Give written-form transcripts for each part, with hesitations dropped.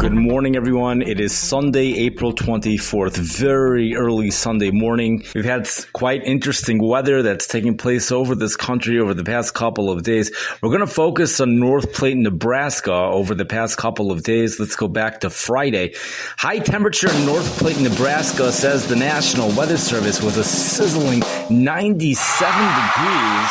Good morning, everyone. It is Sunday, April 24th, very early Sunday morning. We've had quite interesting weather that's taking place over this country over the past couple of days. We're going to focus on North Platte, Nebraska over the past couple of days. Let's go back to Friday. High temperature in North Platte, Nebraska, says the National Weather Service, was a sizzling 97 degrees.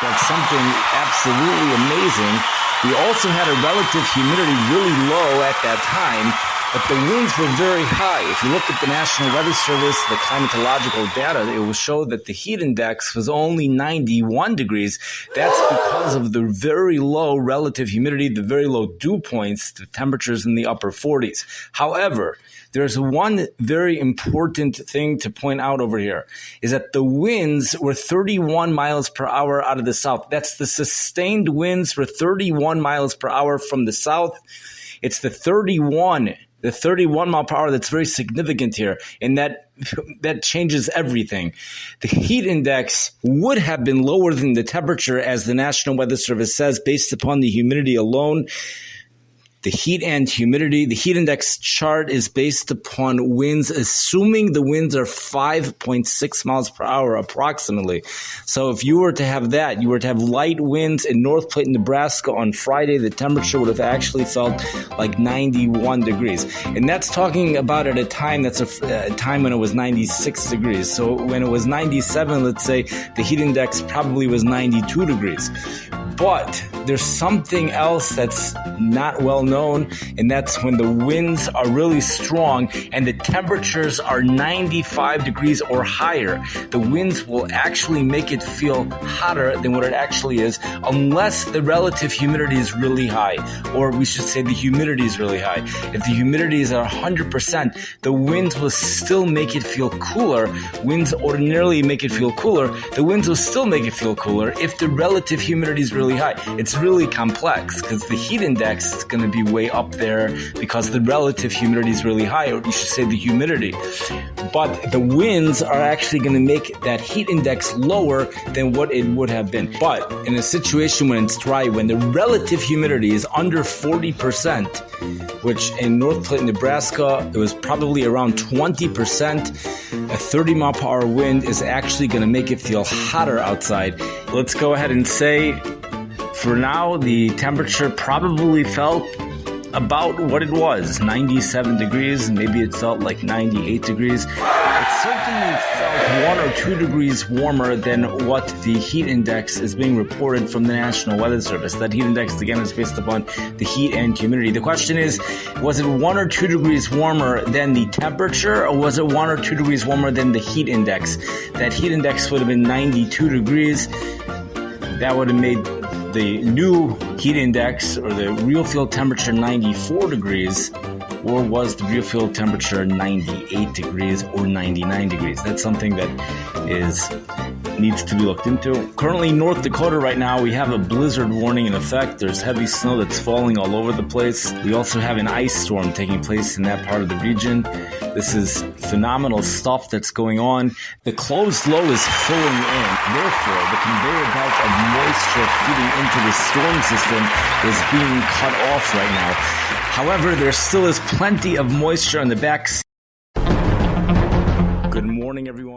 That's something absolutely amazing. We also had a relative humidity really low at that time, but the winds were very high. If you look at the National Weather Service, the climatological data, it will show that the heat index was only 91 degrees. That's because of the very low relative humidity, the very low dew points, the temperatures in the upper 40s. However, there's one very important thing to point out over here, is that the winds were 31 miles per hour out of the south. That's the sustained winds were 31 miles per hour from the south. It's the 31 mile per hour that's very significant here, and that changes everything. The heat index would have been lower than the temperature, as the National Weather Service says, based upon the humidity alone. The heat and humidity, the heat index chart is based upon winds, assuming the winds are 5.6 miles per hour approximately. So if you were to have that, you were to have light winds in North Platte, Nebraska on Friday, the temperature would have actually felt like 91 degrees. And that's talking about at a time, that's a time when it was 96 degrees. So when it was 97, let's say, the heat index probably was 92 degrees. But there's something else that's not well known, and that's when the winds are really strong and the temperatures are 95 degrees or higher. The winds will actually make it feel hotter than what it actually is, unless the relative humidity is really high, or we should say the humidity is really high. If the humidity is at 100%, the winds will still make it feel cooler. Winds ordinarily make it feel cooler. The winds will still make it feel cooler if the relative humidity is really high. It's really complex because the heat index is going to be way up there because the relative humidity is really high, or you should say the humidity. But the winds are actually going to make that heat index lower than what it would have been. But in a situation when it's dry, when the relative humidity is under 40%, which in North Platte, Nebraska, it was probably around 20%, a 30 mile per hour wind is actually going to make it feel hotter outside. Let's go ahead and say, for now, the temperature probably felt about what it was, 97 degrees, maybe it felt like 98 degrees. It certainly felt 1 or 2 degrees warmer than what the heat index is being reported from the National Weather Service. That heat index, again, is based upon the heat and humidity. The question is, was it 1 or 2 degrees warmer than the temperature, or was it 1 or 2 degrees warmer than the heat index? That heat index would have been 92 degrees. That would have made the new heat index, or the real field temperature, 94 degrees, or was the real field temperature 98 degrees or 99 degrees? That's something that needs to be looked into. Currently, North Dakota right now, we have a blizzard warning in effect. There's heavy snow that's falling all over the place. We also have an ice storm taking place in that part of the region. This is phenomenal stuff that's going on. The closed low is filling in. Therefore, the conveyor belt of moisture feeding into the storm system is being cut off right now. However, there still is plenty of moisture on the back. Good morning, everyone.